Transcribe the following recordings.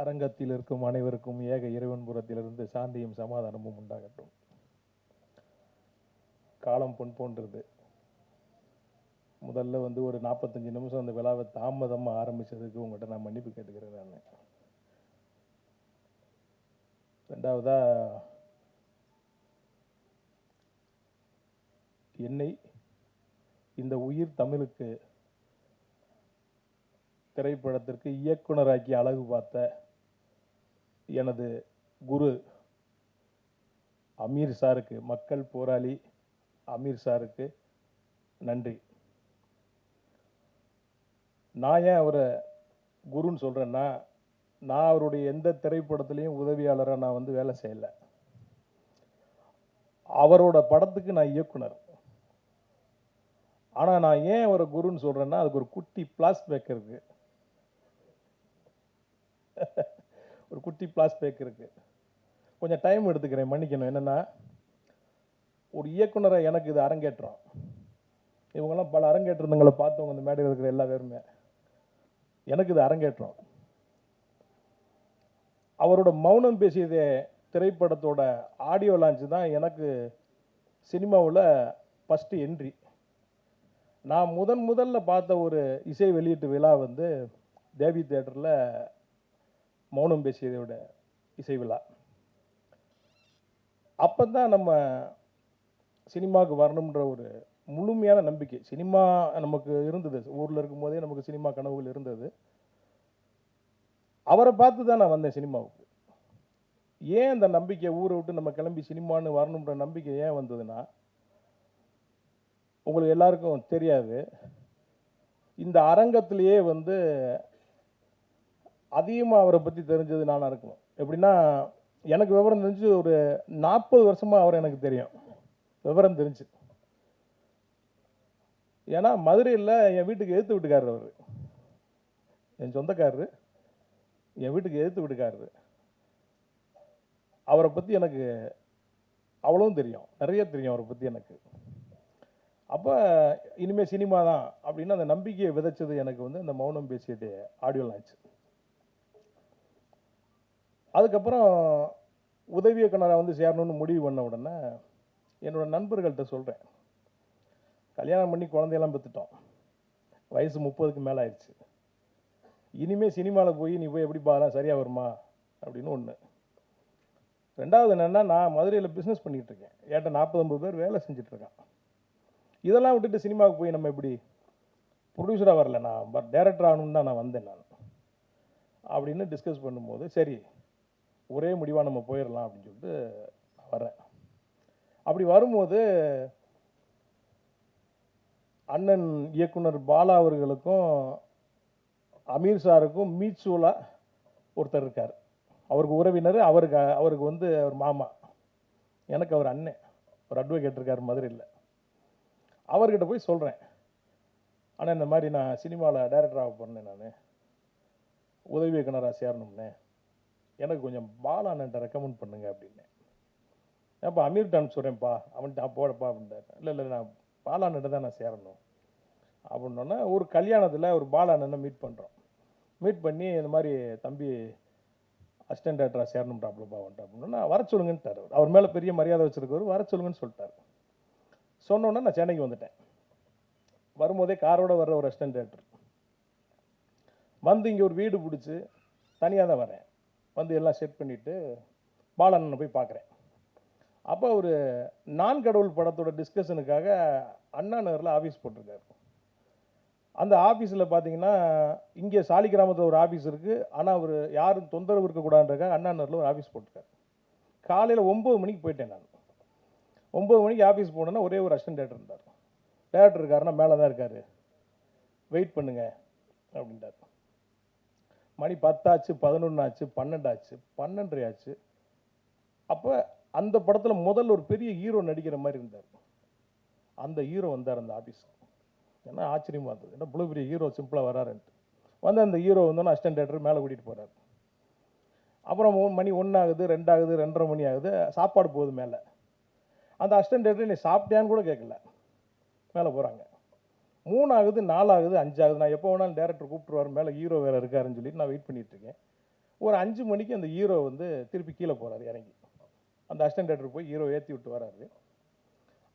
அரங்கத்தில் இருக்கும் அனைவருக்கும் ஏக இறைவன் புறத்திலிருந்து சாந்தியும் சமாதானமும் உண்டாகட்டும். காலம் பொன் போன்றது. முதல்ல ஒரு 45 நிமிஷம் அந்த விழாவை தாமதமாக ஆரம்பித்ததுக்கு உங்கள்கிட்ட நான் மன்னிப்பு கேட்டுக்கிறேன். நான் ரெண்டாவதா என்னை இந்த உயிர் தமிழுக்கு திரைப்படத்திற்கு இயக்குனராக்கி அழகு பார்த்த எனது குரு அமீர் சாருக்கு, மக்கள் போராளி அமீர் சாருக்கு நன்றி. நான் ஏன் அவரை குருன்னு சொல்கிறேன்னா, நான் அவருடைய எந்த திரைப்படத்துலேயும் உதவியாளராக நான் வேலை செய்யலை. அவரோட படத்துக்கு நான் இயக்குனர். ஆனால் நான் ஏன் அவரை குருன்னு சொல்கிறேன்னா, அதுக்கு ஒரு குட்டி பிளாஸ்பேக் இருக்குது. ஒரு குட்டி பிளாஸ்பேக் இருக்குது. கொஞ்சம் டைம் எடுத்துக்கிறேன், மன்னிக்கணும். என்னென்னா, ஒரு இயக்குனரை எனக்கு இது அரங்கேற்றம். இவங்கெல்லாம் பல அரங்கேற்றங்களை பார்த்தவங்க இந்த மேடையில் இருக்கிற எல்லா பேருமே. எனக்கு இது அரங்கேற்றம். அவரோட மௌனம் பேசியதே திரைப்படத்தோட ஆடியோ லான்ச் தான் எனக்கு சினிமாவில் ஃபஸ்ட்டு என்ட்ரி. நான் முதல்ல பார்த்த ஒரு இசை வெளியீட்டு விழா தேவி தியேட்டரில் மௌனம் பேசியதோட இசை விழா. அப்போ தான் நம்ம சினிமாவுக்கு வரணுன்ற ஒரு முழுமையான நம்பிக்கை சினிமா நமக்கு இருந்தது. ஊரில் இருக்கும்போதே நமக்கு சினிமா கனவுகள் இருந்தது. அவரை பார்த்து தான் நான் வந்தேன் சினிமாவுக்கு. ஏன் அந்த நம்பிக்கை, ஊரை விட்டு நம்ம கிளம்பி சினிமான்னு வரணுன்ற நம்பிக்கை ஏன் வந்ததுன்னா, உங்களுக்கு எல்லாருக்கும் தெரியாது, இந்த அரங்கத்திலேயே அதிகமாக அவரை பற்றி தெரிஞ்சது நானாக இருக்கணும். எப்படின்னா, எனக்கு விவரம் தெரிஞ்சு ஒரு 40 வருஷமாக அவரை எனக்கு தெரியும், விவரம் தெரிஞ்சு. ஏன்னா மதுரையில் என் வீட்டுக்கு எதிர்த்து வீட்டுக்காரர் அவர், என் சொந்தக்காரரு, என் வீட்டுக்கு எதிர்த்து வீட்டுக்காரரு. அவரை பற்றி எனக்கு அவ்வளவும் தெரியும், நிறைய தெரியும் அவரை பற்றி எனக்கு. அப்போ இனிமேல் சினிமா தான் அப்படின்னு அந்த நம்பிக்கையை விதைச்சது எனக்கு இந்த மௌனம் பேசியது ஆடியோ லான்ச். அதுக்கப்புறம் உதவி இயக்குனராக சேரணும்னு முடிவு பண்ண உடனே என்னோடய நண்பர்கள்ட்ட சொல்கிறேன், கல்யாணம் பண்ணி குழந்தையெல்லாம் பெற்றுட்டோம், வயசு 30க்கு மேலே ஆயிடுச்சு, இனிமேல் சினிமாவில் போய் நீ போய் எப்படி பாரு சரியாக வருமா அப்படின்னு ஒன்று. ரெண்டாவது என்னென்னா, நான் மதுரையில் பிஸ்னஸ் பண்ணிகிட்டு இருக்கேன், ஏன்ட்ட 40-50 பேர் வேலை செஞ்சிட்ருக்கான். இதெல்லாம் விட்டுட்டு சினிமாவுக்கு போய் நம்ம எப்படி, ப்ரொடியூசராக வரல, நான் டைரக்டர் ஆகணும்னு தான் நான் வந்தேன் நான் அப்படின்னு டிஸ்கஸ் பண்ணும்போது, சரி ஒரே முடிவாக நம்ம போயிடலாம் அப்படின்னு சொல்லிட்டு வரேன். அப்படி வரும்போது அண்ணன் இயக்குனர் பாலா அவர்களுக்கும் அமீர் சாருக்கும் மீட்சூலாக ஒருத்தர் இருக்கார். அவருக்கு உறவினர், அவருக்கு அவர் மாமா, எனக்கு அவர் அண்ணன், ஒரு அட்வொகேட் இருக்கார் மதுரையில். அவர்கிட்ட போய் சொல்கிறேன், ஆனால் இந்த மாதிரி நான் சினிமாவில் டைரக்டராக போனேன், நான் உதவி இயக்குனராக சேரணும்னே, எனக்கு கொஞ்சம் பாலா அண்ணன்ட்ட ரெக்கமெண்ட் பண்ணுங்க அப்படின்னேன். ஏன்ப்பா அமீர்கிட்ட அனுப்பிச்சுட்றேன்ப்பா, அவன்கிட்ட போடப்பா அப்படின்ட்டார். இல்லை நான் பாலா அண்ணன்ட்ட தான் நான் சேரணும் அப்படின்னோன்னா, ஒரு கல்யாணத்தில் ஒரு பாலா அண்ணனை மீட் பண்ணுறோம். மீட் பண்ணி இந்த மாதிரி தம்பி அசிஸ்டன்ட் டைரக்டராக சேரணும்ட்டாப்லப்பா வந்துட்டு அப்படின்னா, வர சொல்லுங்கன்ட்டார். அவர் மேலே பெரிய மரியாதை வச்சுருக்கவர், வர சொல்லுங்கன்னு சொல்லிட்டார். சொன்னோன்னே நான் சென்னைக்கு வந்துட்டேன். வரும்போதே காரோடு வர்ற ஒரு அசிஸ்டன்ட் டைரக்டர் இங்கே ஒரு வீடு பிடிச்சி தனியாக தான் வரேன். எல்லாம் செட் பண்ணிவிட்டு பாலண்ணனை போய் பார்க்குறேன். அப்போ ஒரு நான் கடவுள் படத்தோட டிஸ்கஷனுக்காக அண்ணா நகரில் ஆஃபீஸ் போட்டிருக்காரு. அந்த ஆஃபீஸில் பார்த்தீங்கன்னா, இங்கே சாலி கிராமத்தில் ஒரு ஆஃபீஸ் இருக்குது, ஆனால் அவர் யாரும் தொந்தரவு இருக்கக்கூடாதுன்றக்காக அண்ணா நகரில் ஒரு ஆஃபீஸ் போட்டிருக்காரு. காலையில் 9 மணிக்கு போயிட்டேன் நான். 9 மணிக்கு ஆஃபீஸ் போனேன்னா ஒரே ஒரு அசிஸ்டன்ட் டைரக்டர் இருந்தார். டைரக்டர் இருக்காருன்னா மேலே தான் இருக்கார், வெயிட் பண்ணுங்க அப்படின்ட்டார். மணி 10 ஆச்சு, 11 ஆச்சு, 12 ஆச்சு, 12:30 ஆச்சு. அப்போ அந்த படத்தில் முதல்ல ஒரு பெரிய ஹீரோ நடிக்கிற மாதிரி இருந்தார். அந்த ஹீரோ வந்தார் அந்த ஆஃபீஸ். ஏன்னா ஆச்சரியமாக இருந்தது, ஏன்னா இவ்வளோ பெரிய ஹீரோ சிம்பிளாக வராருன்ட்டு. அந்த ஹீரோ அசிஸ்டன்ட் டைரக்டர் மேலே கூட்டிகிட்டு போகிறார். அப்புறம் மணி 1 ஆகுது, 2 ஆகுது, 2:30 மணி ஆகுது, சாப்பாடு போகுது மேலே. அந்த அசிஸ்டன்ட் டைரக்டர் நீ சாப்பிட்டியான்னு கூட கேட்கல, மேலே போகிறாங்க. 3 ஆகுது, 4 ஆகுது, 5 ஆகுது. நான் எப்போ வேணாலும் டேரக்டர் கூப்பிட்டுருவார், மேலே ஹீரோ வேறு இருக்காருன்னு சொல்லிட்டு நான் வெயிட் பண்ணிகிட்ருக்கேன். ஒரு 5 மணிக்கு அந்த ஹீரோ வந்து திருப்பி கீழே போகிறாரு இறங்கி. அந்த அசிஸ்டன்ட் டைரக்டர் போய் ஹீரோ ஏற்றி விட்டு வராரு.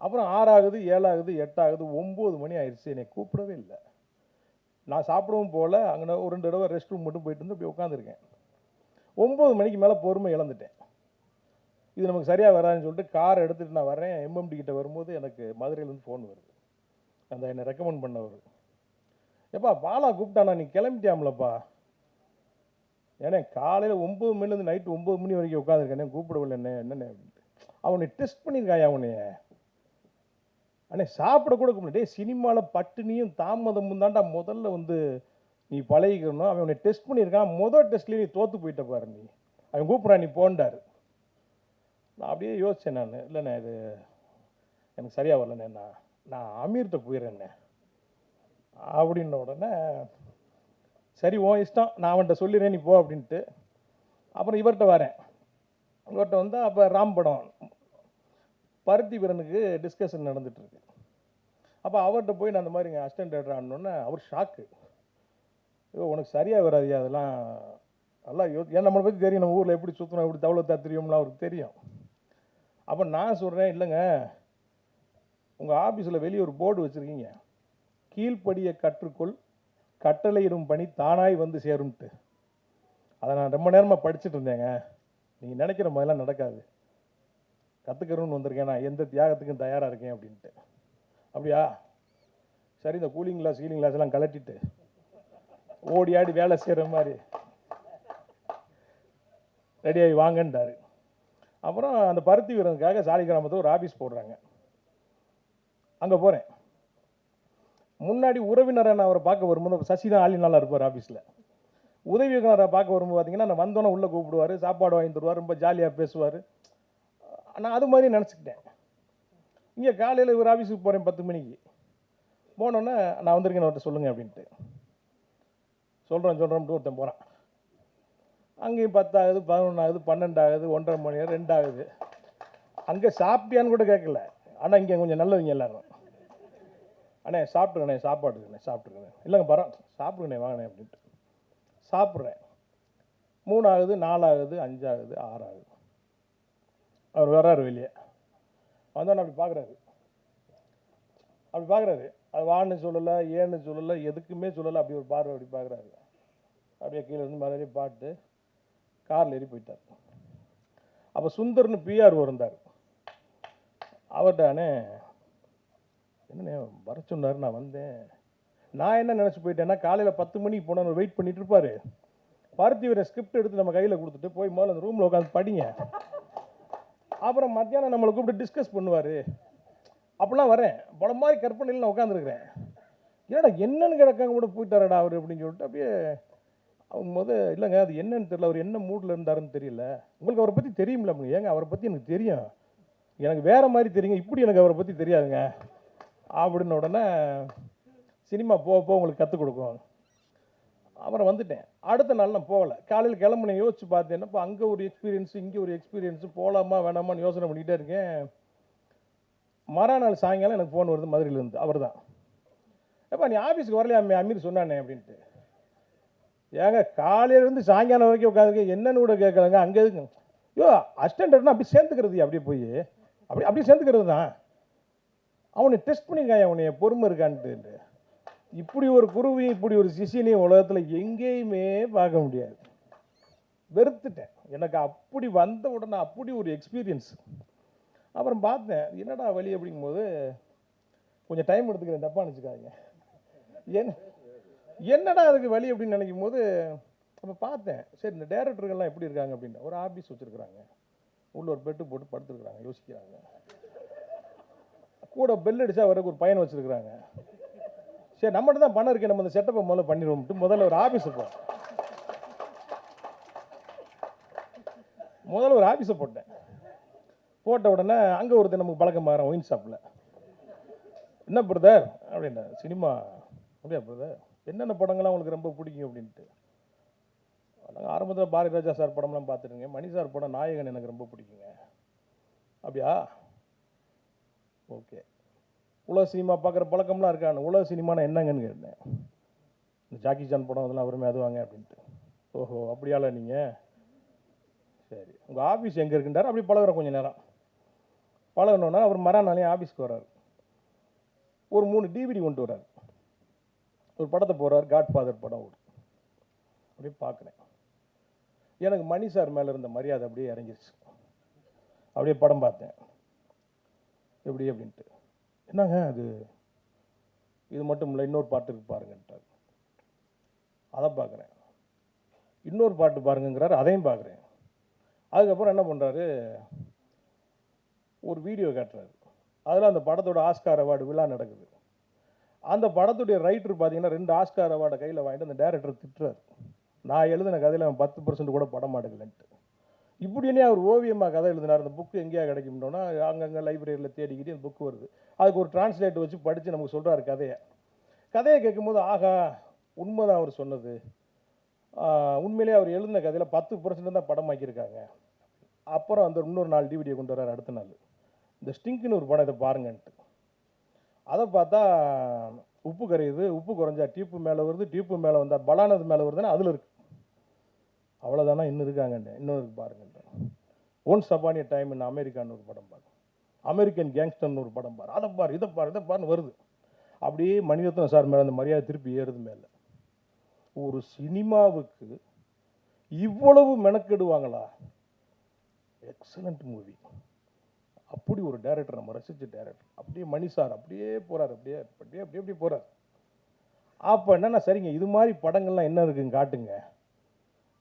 அப்புறம் 6 ஆகுது, 7 ஆகுது, 8 ஆகுது, 9 மணி ஆயிடுச்சு. என்னை கூப்பிடவே இல்லை. நான் சாப்பிடவும் போகல. அங்கே ஒரு 2 தடவை ரெஸ்ட் ரூம் மட்டும் போயிட்டு வந்து இப்படி உட்காந்துருக்கேன். 9 மணிக்கு மேலே பொறுமை இழந்துட்டேன். இது நமக்கு சரியாக வராதுன்னு சொல்லிட்டு கார் எடுத்துகிட்டு நான் வரேன். எம்எம்டி கிட்ட வரும்போது எனக்கு மதுரையிலேருந்து ஃபோன் வருது. அந்த என்னை ரெக்கமெண்ட் பண்ணவர், எப்பா பாலா கூப்பிட்டானா, நீ கிளம்பிட்டியாமலப்பா. ஏன்னா காலையில் 9 மணிலேருந்து நைட்டு 9 மணி வரைக்கும் உட்காந்துருக்கேன், கூப்பிடவில்லை என்னென்ன அப்படின்ட்டு. அவனை டெஸ்ட் பண்ணியிருக்காயா அவனைய. அண்ணே சாப்பிட கூட கூப்பிட்டு, சினிமாவில் பட்டினியும் தாமதமும் தாண்டா முதல்ல வந்து நீ பழகிக்கணும். அவன் உன்னை டெஸ்ட் பண்ணியிருக்கான். முதல் டெஸ்ட்லேயே நீ தோற்று போயிட்ட பாரு. நீ அவன் கூப்பிட்றான், நீ போண்டாரு. நான் அப்படியே யோசித்தேன். நான் இல்லைண்ணே இது எனக்கு சரியாக வரலண்ணே, நான் அமீர்கிட்ட போயிடுறேண்ணே அப்படின்ன உடனே, சரி ஓ இஷ்டம், நான் அவன்கிட்ட சொல்லிடுறேன் நீ போ அப்படின்ட்டு. அப்புறம் இவர்கிட்ட வரேன். இவர்கிட்ட வந்தால் அப்போ ராம் படம் பருத்தி வீரனுக்கு டிஸ்கஷன் நடந்துகிட்ருக்கு. அப்போ அவர்கிட்ட போய் நான் அந்த மாதிரி இங்கே அசிஸ்டன்ட் டைரக்டர் ஆனோடனே அவர் ஷாக்கு. ஐயோ உனக்கு சரியாக வராதியா அதெல்லாம், நல்லா ஏன் நம்மளை பற்றி தெரியும், நம்ம ஊரில் எப்படி சுற்றணும், எப்படி தவளை தெரியும்லாம் அவருக்கு தெரியும். அப்போ நான் சொல்கிறேன், இல்லைங்க உங்கள் ஆஃபீஸில் வெளியே ஒரு போர்டு வச்சுருக்கீங்க, கீழ்ப்படிய கற்றுக்கொள், கட்டளையிடும் பணி தானாய் வந்து சேரும்ட்டு. அதை நான் ரொம்ப நேரமாக படிச்சுட்டு இருந்தேங்க. நீங்கள் நினைக்கிற மாதிரிலாம் நடக்காது, கற்றுக்கிறோன்னு வந்திருக்கேன், நான் எந்த தியாகத்துக்கும் தயாராக இருக்கேன் அப்படின்ட்டு. அப்படியா சரி, இந்த கூலிங் கிளாஸ் ஹீலிங் கிளாஸ் எல்லாம் கலட்டிட்டு ஓடி ஆடி வேலை செய்கிற மாதிரி ரெடியாகி வாங்கன்றாரு. அப்புறம் அந்த பருத்தி வீரனுக்காக சாலி கிராமத்தில் ஒரு ஆஃபீஸ் போடுறாங்க. அங்கே போகிறேன். முன்னாடி உறவினரை நான் அவரை பார்க்க வரும்போது சசி தான் ஆளி நல்லா இருப்பார் ஆஃபீஸில். உதவி இயக்குனரை பார்க்க வரும்போது பார்த்தீங்கன்னா நான் வந்தோன்னே உள்ளே கூப்பிடுவார், சாப்பாடு வாங்கி தருவார், ரொம்ப ஜாலியாக பேசுவார். நான் அது மாதிரி நினச்சிக்கிட்டேன். இங்கே காலையில் ஒரு ஆஃபீஸுக்கு போகிறேன் 10 மணிக்கு. போனோன்னே நான் வந்திருக்கேன் அவர்கிட்ட சொல்லுங்கள் அப்படின்ட்டு. சொல்கிறேன்ட்டு ஒருத்தன் போகிறான். அங்கேயும் 10 ஆகுது, 11 ஆகுது, 12 ஆகுது, 1:30 மணி, 2 ஆகுது. அங்கே சாப்பிட்டியான்னு கூட கேட்கல. ஆனால் இங்கே கொஞ்சம் நல்லவங்க எல்லாரும், அண்ணே சாப்பிட்டுக்கண்ணே, சாப்பாடு இருக்குண்ணே, சாப்பிட்டுருக்கேன். இல்லைங்க பரம் சாப்பிடுங்கண்ணே, வாங்கண்ணே அப்படின்ட்டு. சாப்பிட்றேன். 3 ஆகுது, 4 ஆகுது, 5 ஆகுது, 6 ஆகுது. அவர் வர்றாரு வெளியே. வந்தோன்னு அப்படி பார்க்குறாரு. அது வான்னு சொல்லலை, ஏன்னு சொல்லலை, எதுக்குமே சொல்லலை. அப்படி ஒரு பார்வை அப்படி பார்க்குறாரு. அப்படியே கீழே இருந்து மறுபடியும் பாட்டு காரில் ஏறி போயிட்டார். அப்போ சுந்தர்னு பிஆர் இருந்தார். அவர்கிட்ட என்னண்ணே வர சொன்னார், நான் வந்தேன். நான் என்ன நினச்சி போயிட்டேன்னா, காலையில் 10 மணிக்கு போனால் வெயிட் பண்ணிட்டு இருப்பார். பருத்தி வீரன் ஸ்கிரிப்ட் எடுத்து நம்ம கையில் கொடுத்துட்டு போய் முதல்ல அந்த ரூமில் உட்காந்து படிங்க, அப்புறம் மத்தியானம் நம்மளை கூப்பிட்டு டிஸ்கஸ் பண்ணுவார். அப்படிலாம் வரேன். படம் மாதிரி கற்பனையில் நான் உட்காந்துருக்கிறேன். ஏடா என்னன்னு கிடக்காங்க கூட போயிட்டாரடா அவர் அப்படின்னு சொல்லிட்டு அப்படியே அவங்க இல்லைங்க அது என்னன்னு தெரியல, அவர் என்ன மூடில் இருந்தாருன்னு தெரியல. உங்களுக்கு அவரை பற்றி தெரியுமில்ல? ஏங்க அவரை பற்றி எனக்கு தெரியும், எனக்கு வேறு மாதிரி தெரியுங்க, இப்படி எனக்கு அவரை பற்றி தெரியாதுங்க அப்படின்ன உடனே சினிமா போக உங்களுக்கு கற்றுக் கொடுக்கும். அப்புறம் வந்துட்டேன். அடுத்த நாள் நான் போகலை. காலையில் கிளம்புனேன். யோசிச்சு பார்த்தேன், இப்போ அங்கே ஒரு எக்ஸ்பீரியன்ஸு, இங்கே ஒரு எக்ஸ்பீரியன்ஸு, போகலாமா வேணாமான்னு யோசனை பண்ணிக்கிட்டே இருக்கேன். மறுநாள் சாயங்காலம் எனக்கு ஃபோன் வருது மதுரையிலேருந்து. அவர் தான், எப்பா நீ ஆஃபீஸுக்கு வரலையா அமீர் சொன்னானே அப்படின்ட்டு. ஏங்க காலையிலேருந்து சாயங்காலம் வரைக்கும் உட்காந்துருக்கேன், என்னன்னு கூட கேட்கலங்க. அங்கே இருக்குங்க ஐயோ அசிஸ்டன்ட்னா அப்படி சேர்ந்துக்கிறது, அப்படியே போய் அப்படி சேர்ந்துக்கிறது தான். அவனை டெஸ்ட் பண்ணியிருக்கான், அவனை பொறுமை இருக்கான்ட்டு. இப்படி ஒரு குருவையும் இப்படி ஒரு சிஷியனையும் உலகத்தில் எங்கேயுமே பார்க்க முடியாது. வெறுத்துட்டேன். எனக்கு அப்படி வந்த உடனே அப்படி ஒரு எக்ஸ்பீரியன்ஸ். அப்புறம் பார்த்தேன் என்னடா வழி அப்படிங்கும்போது, கொஞ்சம் டைம் எடுத்துக்கிறேன், தப்பாக நினச்சிக்காதீங்க. என்னடா அதுக்கு வழி அப்படின்னு நினைக்கும் போது அப்போ பார்த்தேன், சரி இந்த டேரக்டர்கள்லாம் எப்படி இருக்காங்க அப்படின்னு. ஒரு ஆஃபீஸ் வச்சுருக்குறாங்க, உள்ள ஒரு பெட்டு போட்டு படுத்துருக்குறாங்க, யோசிக்கிறாங்க. கூட பெல் அடித்தா வரக்கு ஒரு பையனை வச்சுருக்குறாங்க. சரி நம்மகிட்ட தான் பணம் இருக்கே, நம்ம இந்த செட்டப்பை முதல்ல பண்ணிடுவோம்ட்டு முதல்ல ஒரு ஆஃபீஸை போட்டேன். போட்ட உடனே அங்கே ஒருத்தர் நமக்கு பழக்கம் மாறேன் ஒயின் ஷாப்பில். என்ன பிரதர் அப்படின்னா, சினிமா அப்படியா பிரதர், என்னென்ன படங்கள்லாம் உங்களுக்கு ரொம்ப பிடிக்கும் அப்படின்ட்டு. நாங்கள் ஆரம்பத்தில் பாரதி ராஜா சார் படம்லாம் பார்த்துருங்க, மணி சார் படம் நாயகன் எனக்கு ரொம்ப பிடிக்குங்க. அப்படியா, ஓகே. உலக சினிமா பார்க்குற பழக்கம்லாம் இருக்கான்னு. உலக சினிமானா என்னங்கன்னு கேட்டேன். இந்த ஜாக்கி சான் படம் அதெல்லாம் வருமே, அது வாங்க அப்படின்ட்டு. ஓஹோ அப்படியால நீங்கள், சரி உங்கள் ஆஃபீஸ் எங்கே இருக்குன்றார். அப்படி பழகுற கொஞ்சம் நேரம் பழகணுன்னா அவர் மறுநாளையும் ஆஃபீஸ்க்கு வர்றாரு. ஒரு 3 டிவிடி கொண்டு வர்றாரு. ஒரு படத்தை போடுறார், காட்ஃபாதர் படம் ஓடு. அப்படியே பார்க்குறேன். எனக்கு மணி சார் மேலே இருந்த மரியாதை அப்படியே இறங்கிருச்சு. அப்படியே படம் பார்த்தேன். எப்படி அப்படின்ட்டு, என்னங்க அது இது மட்டும் இல்லை, இன்னொரு பாட்டு இருக்கு பாருங்கன்ட்டார். அதை பார்க்குறேன். இன்னொரு பாட்டு பாருங்கிறார், அதையும் பார்க்குறேன். அதுக்கப்புறம் என்ன பண்ணுறாரு, ஒரு வீடியோ காட்டுறாரு. அதில் அந்த படத்தோட ஆஸ்கார் அவார்டு விழா நடக்குது. அந்த படத்துடைய ரைட்டர் பார்த்தீங்கன்னா 2 ஆஸ்கார் அவார்டை கையில் வாங்கிட்டு அந்த டேரக்டர் திட்டுறாரு. நான் எழுதின கதையில் அவன் 10% கூட படம் எடுக்கலன்ட்டு. இப்படின்னே அவர் ஓவியமாக கதை எழுதினார். அந்த புக்கு எங்கேயா கிடைக்கும்னோன்னா அங்கங்கே லைப்ரரியில் தேடிக்கிட்டு அந்த புக்கு வருது. அதுக்கு ஒரு டிரான்ஸ்லேட் வச்சு படித்து நமக்கு சொல்கிறாரு கதையை கேட்கும்போது, ஆகா உண்மைதான் அவர் சொன்னது. உண்மையிலே அவர் எழுதின கதையில் 10% தான் படமாக்கியிருக்காங்க. அப்புறம் அந்த இன்னொரு 4 டிவிடியை கொண்டு வர்றாரு அடுத்த நாள். இந்த ஸ்டிங்க்னு ஒரு படம், இதை பாருங்கன்ட்டு. அதை பார்த்தா உப்பு கரையுது, உப்பு குறைஞ்சா டியூப்பு மேலே வருது, டியூப்பு மேலே வந்தால் பலானது மேலே வருதுன்னா அதில் இருக்குது. அவ்வளோதானா, இன்னும் இருக்காங்கன்னு, இன்னொரு பாருங்கன்ட்டு. Once upon a time in அமெரிக்கான்னு ஒரு படம் பாரு, அமெரிக்கன் கேங்ஸ்டர்னு ஒரு படம் பாரு, அதை பாரு இதை பாருன்னு வருது. அப்படியே மணிரத்னம் சார் மேலே அந்த மரியாதை திருப்பி ஏறுது மேலே. ஒரு சினிமாவுக்கு இவ்வளவு மெனக்கெடுவாங்களா? Excellent movie. அப்படி ஒரு டைரக்டர், நம்ம ரசித்த டைரக்டர். அப்படியே மணி சார் அப்படியே போகிறார், அப்படியே அப்படியே அப்படியே அப்படியே போகிறார். அப்போ என்னென்னா, சரிங்க இது மாதிரி படங்கள்லாம் என்ன இருக்குங்க காட்டுங்க.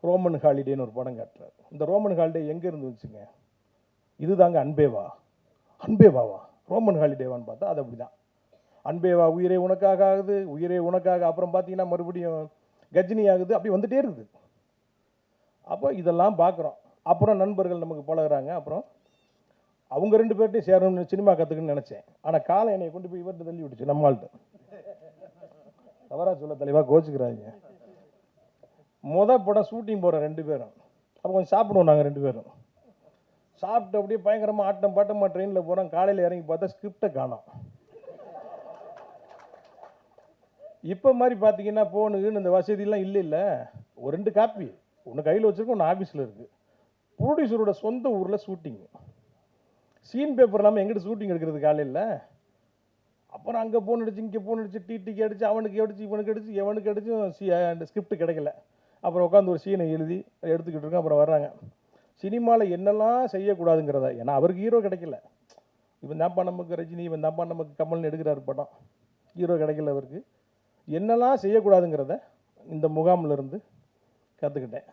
ரோமன் ஹாலிடேன்னு ஒரு படம் காட்டுறாரு. இந்த ரோமன் ஹாலிடே எங்கே இருந்து வந்துச்சுங்க? இது தாங்க அன்பேவா. அன்பேவாவா ரோமன் ஹாலிடேவான்னு பார்த்தா அது அப்படி தான். அன்பேவா உயிரே உனக்காக ஆகுது, உயிரே உனக்காக. அப்புறம் பார்த்தீங்கன்னா மறுபடியும் கஜினி ஆகுது, அப்படி வந்துகிட்டே இருக்குது. அப்போ இதெல்லாம் பார்க்குறோம். அப்புறம் நண்பர்கள் நமக்கு பழகுறாங்க. அப்புறம் அவங்க 2 பேர்ட்டையும் சேரணும்னு சினிமா கற்றுக்குன்னு நினச்சேன். ஆனால் காலம் என்னை கொண்டு போய் இவர்கிட்ட தள்ளி விட்டுச்சு, நம்மள்கிட்ட. தவறா சொல்ல தலைவா, கோச்சுக்கிறாங்க. படம் ஷூட்டிங் போகிற 2 பேரும். அப்போ கொஞ்சம் சாப்பிடுவோம் நாங்கள் 2 பேரும். சாப்பிட்டு அப்படியே பயங்கரமாக ஆட்டம் பாட்டமாக ட்ரெயினில் போகிறோம். காலையில் இறங்கி பார்த்தா ஸ்கிரிப்டை காணோம். இப்போ மாதிரி பார்த்தீங்கன்னா ஃபோனுக்குன்னு இந்த வசதியெல்லாம் இல்லை. ஒரு 2 காப்பி ஒன்று கையில் வச்சுருக்கோம், ஒன்று ஆஃபீஸில் இருக்குது. ப்ரொடியூசரோட சொந்த ஊரில் ஷூட்டிங். சீன் பேப்பர் இல்லாமல் எங்கிட்ட ஷூட்டிங் எடுக்கிறது காலையில். அப்புறம் அங்கே ஃபோன் அடிச்சு, இங்கே ஃபோன் அடிச்சு, டிடிக்கு அடிச்சு, அவனுக்கு அடிச்சு, இவனுக்கு அடிச்சு, எவனுக்கு அடிச்சும் அந்த ஸ்கிரிப்ட் கிடைக்கல. அப்புறம் உட்காந்து ஒரு சீனை எழுதி எடுத்துக்கிட்டு இருக்கோம். அப்புறம் வர்றாங்க. சினிமாவில் என்னெல்லாம் செய்யக்கூடாதுங்கிறத, ஏன்னா அவருக்கு ஹீரோ கிடைக்கல. இவன் தான்ப்பா நமக்கு ரஜினி, இவன் தான்ப்பா நமக்கு கமல்னு எடுக்கிறாரு படம். ஹீரோ கிடைக்கல அவருக்கு. என்னெல்லாம் செய்யக்கூடாதுங்கிறத இந்த முகாமில் இருந்து கற்றுக்கிட்டேன்.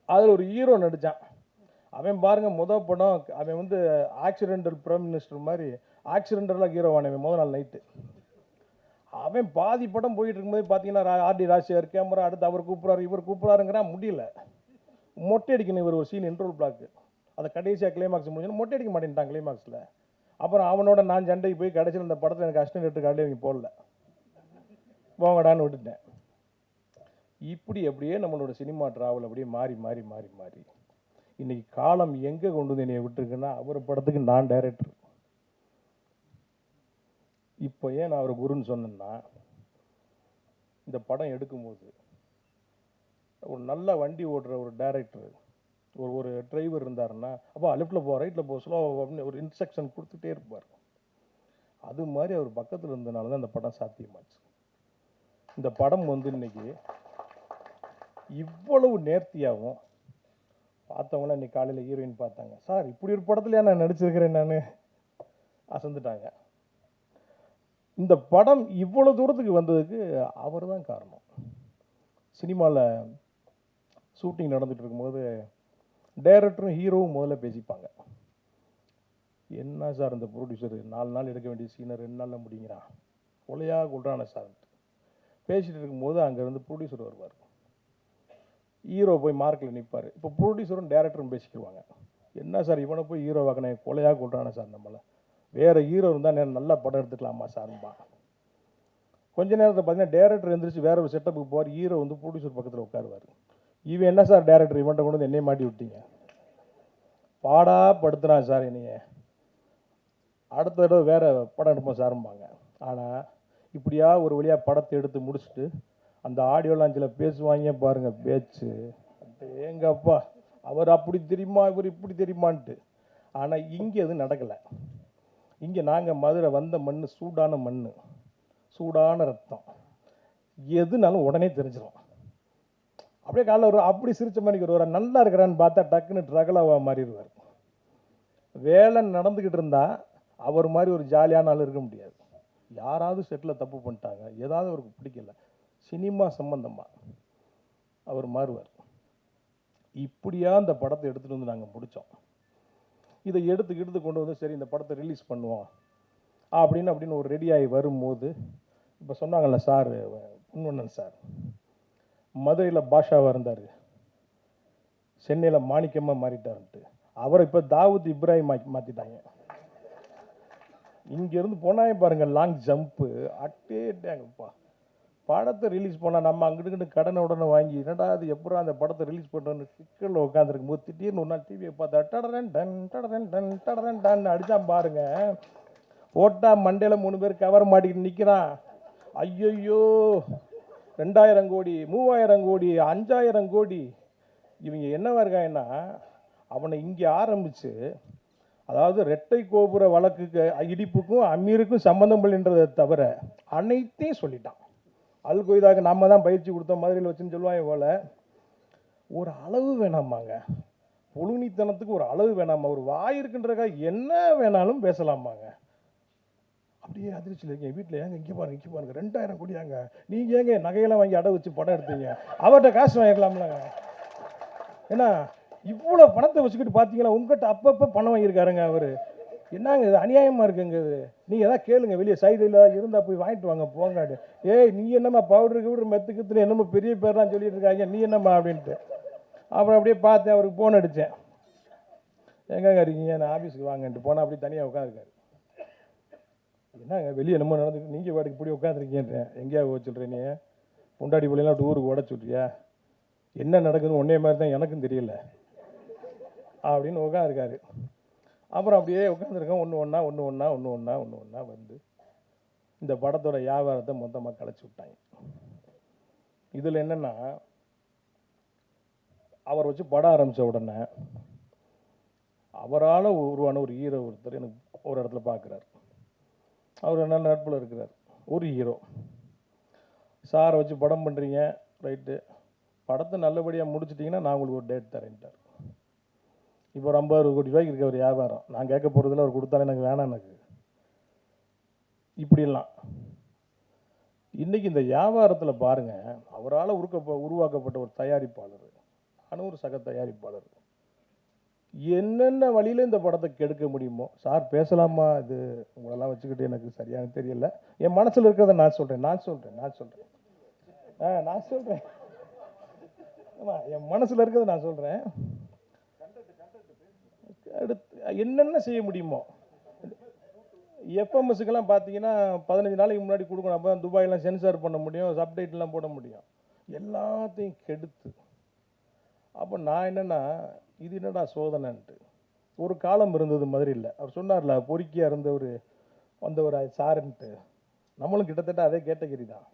அதில் ஒரு ஹீரோ நடித்தான். அவன் பாருங்கள், படம் அவன் ஆக்சிடென்டல் பிரைம் மினிஸ்டர் மாதிரி ஆக்சிடென்டலாக ஹீரோவானவன். நாள் நைட்டு அவன் பாதி படம் போயிட்டு இருக்கும்போது பார்த்தீங்கன்னா ஆர்டி ராஜசேகர் கேமரா அடுத்து அவர் கூப்பிட்றாரு, இவர் கூப்பிட்றாருங்கிறான். முடியல. மொட்டை அடிக்கணும் இவர் ஒரு சீன், இன்ட்ரோல் பிளாக்கு. அதை கடைசியாக கிளைமாக்ஸ் முடிஞ்சோன்னு மொட்டை அடிக்க மாட்டேன்ட்டான் கிளைமாக்ஸில். அப்புறம் அவனோட நான் சண்டைக்கு போய் கடைசியில் இந்த படத்தில் எனக்கு அசிஸ்டன்ட் கார்டே அவங்க போடல, போங்கடான்னு விட்டுட்டேன். இப்படி அப்படியே நம்மளோட சினிமா ட்ராவல் அப்படியே மாறி மாறி மாறி மாறி இன்னைக்கு காலம் எங்கே கொண்டு வந்து என்னை விட்டுருக்குன்னா, அவர் படத்துக்கு நான் டைரக்டர். இப்போ ஏன் நான் அவர் குருன்னு சொன்னேன்னா, இந்த படம் எடுக்கும்போது ஒரு நல்ல வண்டி ஓட்டுற ஒரு டைரக்டர், ஒரு டிரைவர் இருந்தாருன்னா, அப்போ லெஃப்டில் போ, ரைட்டில் போ, ஸ்லோ அப்படின்னு ஒரு இன்ஸ்ட்ரக்ஷன் கொடுத்துட்டே இருப்பார். அது மாதிரி அவர் பக்கத்தில் இருந்தனால தான் இந்த படம் சாத்தியமாச்சு. இந்த படம் இன்னைக்கு இவ்வளவு நேர்த்தியாகவும் பார்த்தவங்களாம் இன்னைக்கு காலையில் ஹீரோயின் பார்த்தாங்க. சார் இப்படி ஒரு படத்துலையா நான் நடிச்சிருக்கிறேன், நான் அசந்துட்டாங்க. இந்த படம் இவ்வளோ தூரத்துக்கு வந்ததுக்கு அவர் தான் காரணம். சினிமாவில் ஷூட்டிங் நடந்துகிட்டு இருக்கும்போது டைரக்டரும் ஹீரோவும் முதல்ல பேசிப்பாங்க. என்ன சார் இந்த ப்ரொடியூசர் 4 நாள் எடுக்க வேண்டிய சீனை 2 நாளில் முடிங்கிறான், கொலையாக கொள்றான சார் பேசிகிட்டு இருக்கும்போது அங்கேருந்து ப்ரொடியூசர் வருவார். ஹீரோ போய் மார்க்கில் நிற்பார். இப்போ ப்ரொடியூசரும் டேரக்டரும் பேசிக்கிடுவாங்க. என்ன சார் இவனை போய் ஹீரோ வாக்கினேன், கொலையாக கொள்றானே சார், நம்மளை வேறு ஹீரோ இருந்தால் நல்ல படம் எடுத்துக்கலாமா சார்பா. கொஞ்ச நேரத்தில் பார்த்தீங்கன்னா டேரக்டர் எழுந்திரிச்சு வேற ஒரு செட்டப்புக்கு போவார். ஹீரோ ப்ரொடியூசர் பக்கத்தில் உட்காருவார். இவன் என்ன சார் டேரக்டர் இவன்ட்ட கொண்டு வந்து என்னைய மாட்டி விட்டீங்க, பாடா படுத்துறான் சார் என்னைய, அடுத்த தடவை வேறு படம் எடுப்போம் சாரும்பாங்க. ஆனால் இப்படியா ஒரு வழியாக படத்தை எடுத்து முடிச்சுட்டு அந்த ஆடியோ லான்ச்சில் பேசுவாங்க பாருங்கள் பேச்சு, எங்கப்பா அவர் அப்படி தெரியுமா இவர் இப்படி தெரியுமான்ட்டு. ஆனால் இங்கே அது நடக்கலை. இங்கே நாங்கள் மதுரை வந்த மண் சூடான மண், சூடான ரத்தம், எதுனாலும் உடனே தெரிஞ்சிடும். அப்படியே காலைல ஒரு அப்படி சிரிச்ச மாதிரி வருவார், நல்லா இருக்கிறான்னு பார்த்தா டக்குன்னு ட்ரகலாக மாறிடுவார். வேலை நடந்துக்கிட்டு இருந்தால் அவர் மாதிரி ஒரு ஜாலியான ஆள் இருக்க முடியாது. யாராவது செட்டில் தப்பு பண்ணிட்டாங்க, ஏதாவது அவருக்கு பிடிக்கல, சினிமா சம்பந்தமாக அவர் மாறுவார். இப்படியா அந்த படத்தை எடுத்துகிட்டு வந்து நாங்கள் முடித்தோம். இதை எடுத்து கொண்டு வந்து சரி இந்த படத்தை ரிலீஸ் பண்ணுவோம் அப்படின்னு ஒரு ரெடியாகி வரும்போது, இப்போ சொன்னாங்கல்ல சார், பொன்வண்ணன் சார் மதுரையில் பாஷாவாக இருந்தார், சென்னையில் மாணிக்கமாக மாறிட்டாருன்ட்டு, அவரை இப்போ தாவூத் இப்ராஹிம் மாற்றிட்டாங்க. இங்கேருந்து போனாங்க பாருங்கள், லாங் ஜம்ப்பு அட்டேட்டாங்கப்பா. படத்தை ரிலீஸ் பண்ணால் நம்ம அங்கிட்டு கடனை உடனே வாங்கி என்னடா அது எப்படா அந்த படத்தை ரிலீஸ் பண்ணுறோன்னு சிக்கலில் உட்காந்துருக்கும் போது திடீர்னு ஒரு நாள் டிவியை பார்த்தா டடரன் டன் டடரன் டன் டடரன் டன் அடித்தான் பாருங்க. ஓட்டா மண்டையில் 3 பேர் கவர் மாட்டிக்கிட்டு நிற்கிறான். ஐயோ 2000 கோடி 3000 கோடி 5000 கோடி. இவங்க என்னவா இருக்காங்கன்னா, அவனை இங்கே ஆரம்பித்து, அதாவது ரெட்டை கோபுர வழக்குக்கு இடிப்புக்கும் அமீருக்கும் சம்மந்தம் இல்லைன்றதை தவிர அனைத்தையும் சொல்லிட்டான். அல் கொய்தாக்கு நம்ம தான் பயிற்சி கொடுத்தோம் மதுரையில் வச்சுன்னு சொல்லுவாங்க போல. ஒரு அளவு வேணாமாங்க, புழுனித்தனத்துக்கு ஒரு அளவு வேணாமா? ஒரு வாய் இருக்குன்றக்காக என்ன வேணாலும் பேசலாமாங்க. அப்படியே அதிர்ச்சியில் இருக்கீங்க. வீட்டில் ஏங்க இங்கே பாருங்க 2000 கோடியாங்க, நீங்கள் ஏங்க நகையெல்லாம் வாங்கி அடை வச்சு படம் எடுத்தீங்க, அவர்கிட்ட காசு வாங்கிக்கலாம்லங்க. ஏன்னா இவ்வளோ பணத்தை வச்சுக்கிட்டு பார்த்தீங்களா, உங்கள்கிட்ட அப்பப்போ பணம் வாங்கியிருக்காருங்க அவர். என்னங்க இது அநியாயமாக இருக்குங்க இது. நீங்கள் எதாவது கேளுங்க, வெளியே சைடில் இருந்தால் போய் வாங்கிட்டு வாங்க போங்காடு. ஏய் நீ என்னம்மா பவுடருக்கு மெத்துக்குத்துன்னு என்னமோ பெரிய பேர்லாம் சொல்லிட்டு இருக்காங்க, நீ என்னம்மா அப்படின்ட்டு. அப்புறம் அப்படியே பார்த்தேன், அவருக்கு ஃபோன் அடித்தேன், எங்கங்க இருக்கீங்க, நான் ஆஃபீஸுக்கு வாங்கன்ட்டு போனால் அப்படி தனியாக உட்காந்துருக்காரு. என்னங்க வெளியே என்னமோ நடந்துட்டு நீங்கள் வாட்டுக்கு இப்படி உட்காந்துருக்கீங்க, எங்கேயா போக சொல்கிறேன், நீ பொண்டாடி பிள்ளைலாம் டூருக்கு ஓட சொல்றியா, என்ன நடக்குதுன்னு ஒன்றே மாதிரி தான் எனக்கும் தெரியல அப்படின்னு உட்காந்துருக்காரு. அப்புறம் அப்படியே உட்காந்துருக்கோம், ஒன்று ஒன்றா வந்து இந்த படத்தோட வியாபாரத்தை மொத்தமாக கலைச்சி விட்டாங்க. இதில் என்னென்னா, அவர் வச்சு படம் ஆரம்பித்த உடனே அவரால் உருவான ஒரு ஹீரோ ஒருத்தர் எனக்கு ஒரு இடத்துல பார்க்குறாரு. அவர் என்ன நட்பில் இருக்கிறார், ஒரு ஹீரோ. சாரை வச்சு படம் பண்ணுறீங்க, ரைட்டு, படத்தை நல்லபடியாக முடிச்சிட்டிங்கன்னா நான் உங்களுக்கு ஒரு டேட் தரேன்ட்டார். இப்போ ஒரு 50-60 கோடி ரூபாய்க்கு இருக்க ஒரு வியாபாரம், நான் கேட்க போகிறதில்ல, அவர் கொடுத்தாலும் எனக்கு வேணாம். எனக்கு இப்படிலாம் இன்றைக்கி இந்த வியாபாரத்தில் பாருங்கள், அவரால் உருவாக்கப்பட்ட ஒரு தயாரிப்பாளர், நானும் ஒரு சக தயாரிப்பாளர், என்னென்ன வழியில் இந்த படத்தை கெடுக்க முடியுமோ. சார் பேசலாமா, இது உங்களெல்லாம் வச்சுக்கிட்டு எனக்கு சரியான தெரியல, என் மனசில் இருக்கிறத நான் சொல்கிறேன் ஆமாம், என் மனசில் இருக்கிறத நான் சொல்கிறேன். அடுத்து என்னென்ன செய்ய முடியுமோ. எஃப்எம்எஸ்க்கெல்லாம் பார்த்தீங்கன்னா 15 நாளைக்கு முன்னாடி கொடுக்கணும், அப்போ தான் துபாயெல்லாம் சென்சார் பண்ண முடியும், சப்டைட்டில்லாம் போட முடியும். எல்லாத்தையும் கெடுத்து, அப்போ நான் என்னென்னா, இது என்னடா சோதனைன்ட்டு. ஒரு காலம் இருந்தது மதுரையில், அவர் சொன்னார்ல பொறுக்கியாக இருந்தவர் வந்தவர் சாருன்ட்டு, நம்மளும் கிட்டத்தட்ட அதே கேட்டகரி தான்.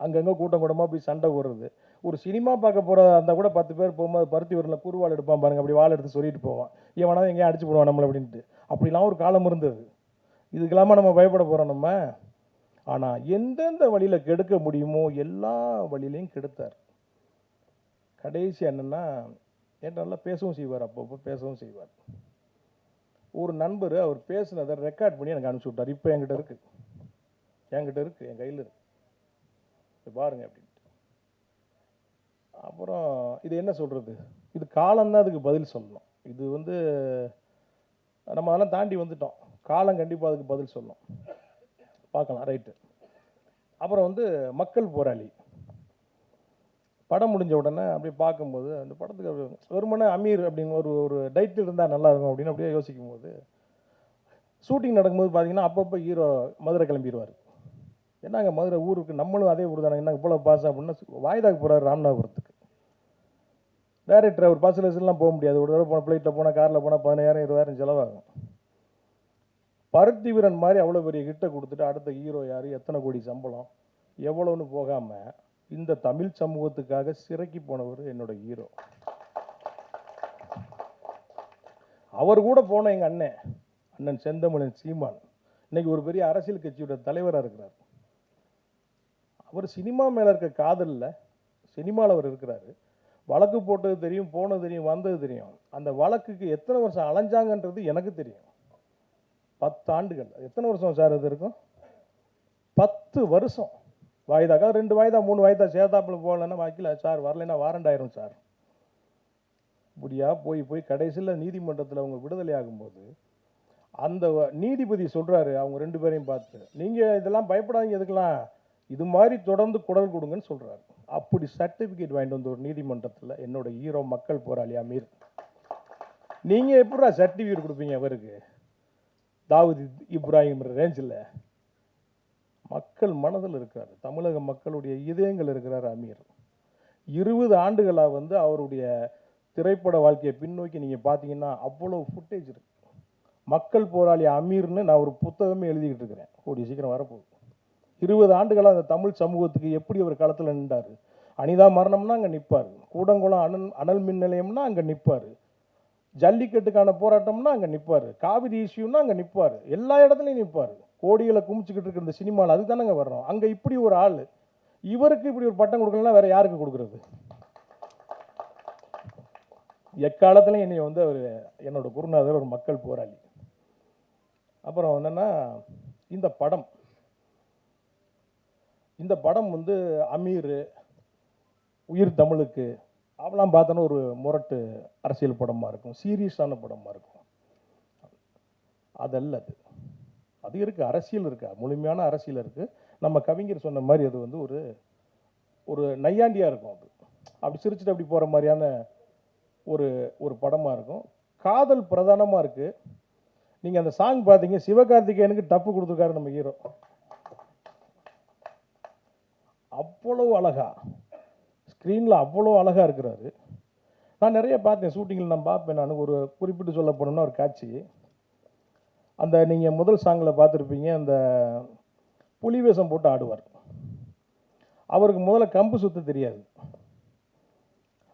அங்கங்கே கூட்டமாக போய் சண்டை போடுறது. ஒரு சினிமா பார்க்க போகிறதா இருந்தால் கூட 10 பேர் போகும்போது பருத்தி ஊரில் குறுவாள் எடுப்பான் பாருங்க, அப்படி வாழை எடுத்து சொல்லிட்டு போவான், இவனாவது எங்கேயும் அடிச்சு போடுவான் நம்மளை அப்படின்ட்டு. அப்படிலாம் ஒரு காலம் இருந்தது. இதுக்கெல்லாமா நம்ம பயப்பட போகிறோம் நம்ம? ஆனால் எந்தெந்த வழியில் கெடுக்க முடியுமோ எல்லா வழியிலையும் கெடுத்தார். கடைசி என்னென்னா, என்னால் பேசவும் செய்வார், அப்பப்போ பேசவும் செய்வார். ஒரு நண்பர் அவர் பேசுனதை ரெக்கார்ட் பண்ணி எனக்கு அனுப்பிச்சி விட்டார். இப்போ என்கிட்ட இருக்குது, என் கையில் இருக்குது, பாருங்க அப்படின்ட்டு. அப்புறம் இது என்ன சொல்கிறது, இது காலம்தான் அதுக்கு பதில் சொல்லணும். இது நம்ம அதெல்லாம் தாண்டி வந்துட்டோம், காலம் கண்டிப்பாக அதுக்கு பதில் சொல்லணும். பார்க்கலாம், ரைட்டு. அப்புறம் மக்கள் போராளி படம் முடிஞ்ச உடனே அப்படி பார்க்கும்போது, அந்த படத்துக்கு வெறுமனே அமீர் அப்படின்னு ஒரு டைட்டில் இருந்தால் நல்லாயிருக்கும் அப்படின்னு அப்படியே யோசிக்கும் போது, ஷூட்டிங் நடக்கும்போது பார்த்தீங்கன்னா அப்பப்போ ஹீரோ மதுரை கிளம்பிடுவார். என்னங்க மதுரை ஊருக்கு, நம்மளும் அதே ஊர் தானே, என்ன இவ்வளோ பாஸ் அப்படின்னா வாய்தாக்கு போகிறார் ராமநாதபுரத்துக்கு. டைரக்டர் அவர் பஸ்ஸில் வச்சுலாம் போக முடியாது, ஒரு தடவை போன ஃப்ளைட்டில் போனால் காரில் போனால் 15,000-20,000 செலவாகும். பருத்தி வீரன் மாதிரி அவ்வளோ பெரிய ஹிட்டை கொடுத்துட்டு அடுத்த ஹீரோ யார், எத்தனை கோடி சம்பளம், எவ்வளோன்னு போகாமல் இந்த தமிழ் சமூகத்துக்காக சிறைக்கு போனவர் என்னோட ஹீரோ. அவர் கூட போன எங்கள் அண்ணன் செந்தமிழன் சீமான் இன்னைக்கு ஒரு பெரிய அரசியல் கட்சியோட தலைவராக இருக்கிறார். அவர் சினிமா மேலே இருக்க காதலில் சினிமாவில் அவர் இருக்கிறாரு. வழக்கு போட்டது தெரியும், போனது தெரியும், வந்தது தெரியும். அந்த வழக்குக்கு எத்தனை வருஷம் அலைஞ்சாங்கன்றது எனக்கு தெரியும். 10 ஆண்டுகள். எத்தனை வருஷம் சார் அது இருக்கும்? 10 வருஷம். வாய்தாக்கா 2 வாய்தா 3 வாய்தா சேதாப்பில் போகலன்னா வைக்கல சார், வரலைன்னா வாரண்ட் ஆயிரும் சார். இப்படியா போய் கடைசியில் நீதிமன்றத்தில் அவங்க விடுதலை ஆகும்போது அந்த நீதிபதி சொல்கிறாரு அவங்க 2 பேரையும் பார்த்து, நீங்கள் இதெல்லாம் பயப்படாதீங்க, எதுக்கெல்லாம் இது மாதிரி தொடர்ந்து குரல் கொடுங்கன்னு சொல்கிறாரு. அப்படி சர்டிஃபிகேட் வாங்கிட்டு வந்து ஒரு நீதிமன்றத்தில் என்னோட ஹீரோ மக்கள் போராளி அமீர். நீங்கள் எப்படா சர்டிஃபிகேட் கொடுப்பீங்க அவருக்கு? தாவூத் இப்ராஹிம் ரேஞ்சில் மக்கள் மனதில் இருக்கிறார், தமிழக மக்களுடைய இதயங்கள் இருக்கிறார் அமீர். 20 ஆண்டுகளாக வந்து அவருடைய திரைப்பட வாழ்க்கையை பின்னோக்கி நீங்கள் பார்த்தீங்கன்னா அவ்வளோ ஃபுட்டேஜ் இருக்கு. மக்கள் போராளி அமீர்னு நான் ஒரு புத்தகமே எழுதிக்கிட்டு இருக்கிறேன், கூடிய சீக்கிரம் வரப்போகுது. 20 ஆண்டுகளாக அந்த தமிழ் சமூகத்துக்கு எப்படி அவர் களத்தில் நின்றார். அனிதா மரணம்னா அங்கே நிற்பார், கூடங்குளம் அனல் மின் நிலையம்னா அங்கே நிற்பார், ஜல்லிக்கட்டுக்கான போராட்டம்னா அங்கே நிற்பார், காவிரி இஷ்யூன்னா அங்கே நிற்பார், எல்லா இடத்துலையும் நிற்பார். கோடிகளை குமிச்சுக்கிட்டு இருக்கிற இந்த சினிமாவில் அதுக்கு தானே வர்றோம். அங்கே இப்படி ஒரு ஆள், இவருக்கு இப்படி ஒரு பட்டம் கொடுக்கலன்னா வேற யாருக்கு கொடுக்குறது? எக்காலத்துலையும் என்னை வந்து அவர் என்னோட குருநாதர், ஒரு மக்கள் போராளி. அப்புறம் என்னென்னா இந்த படம் வந்து அமீர், உயிர் தமிழுக்கு அவெல்லாம் பார்த்தோன்னா ஒரு முரட்டு அரசியல் படமாக இருக்கும், சீரியஸான படமாக இருக்கும். அதல்ல அது இருக்குது, அரசியல் இருக்கா, முழுமையான அரசியல் இருக்குது. நம்ம கவிஞர் சொன்ன மாதிரி அது வந்து ஒரு நையாண்டியாக இருக்கும். அது அப்படி சிரிச்சுட்டு அப்படி போகிற மாதிரியான ஒரு படமாக இருக்கும். காதல் பிரதானமாக இருக்குது. நீங்கள் அந்த சாங் பார்த்தீங்க, சிவகார்த்திகேயனுக்கு டப்பு கொடுத்துருக்காரு நம்ம ஹீரோ. அவ்வளோ அழகா ஸ்க்ரீனில் அவ்வளோ அழகாக இருக்கிறாரு. நான் நிறைய பார்த்தேன் ஷூட்டிங்கில், நான் பார்ப்பேன். நான் ஒரு குறிப்பிட்டு சொல்ல போனோம்னா ஒரு காட்சி, அந்த நீங்கள் முதல் சாங்கில் பார்த்துருப்பீங்க, அந்த புலி வேஷம் போட்டு ஆடுவார். அவருக்கு முதல்ல கம்பு சுத்த தெரியாது.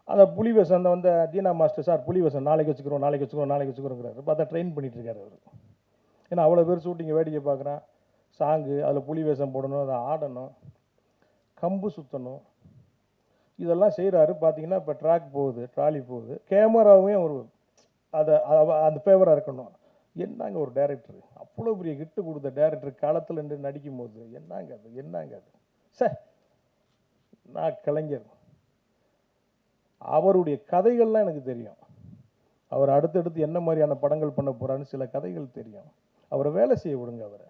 அந்த புலி வேஷம் அந்த வந்து தீனா மாஸ்டர் சார் புலி வேஷம் நாளைக்கு வச்சுக்கிறோங்கிறாரு. பார்த்தா ட்ரெயின் பண்ணிகிட்டு இருக்காரு அவர். ஏன்னா அவ்வளோ பேர் ஷூட்டிங்கை வேடிக்கை பார்க்குறான், சாங்கு, அதில் புலி வேஷம் போடணும், அதை ஆடணும், கம்பு சுற்றணும், இதெல்லாம் செய்கிறாரு. பார்த்தீங்கன்னா இப்போ ட்ராக் போகுது, ட்ராலி போகுது, கேமராவையும் ஒரு அந்த ஃபேவராக இருக்கணும். என்னங்க ஒரு டைரக்டர், அவ்வளோ பெரிய ஹிட்டு கொடுத்த டைரக்டர் காலத்தில் நின்று நடிக்கும் போது என்னங்க அது சார். நான் கலைஞர், அவருடைய கதைகள்லாம் எனக்கு தெரியும். அவர் அடுத்தடுத்து என்ன மாதிரியான படங்கள் பண்ண போகிறான்னு சில கதைகள் தெரியும். அவரை வேலை செய்ய விடுங்க. அவரை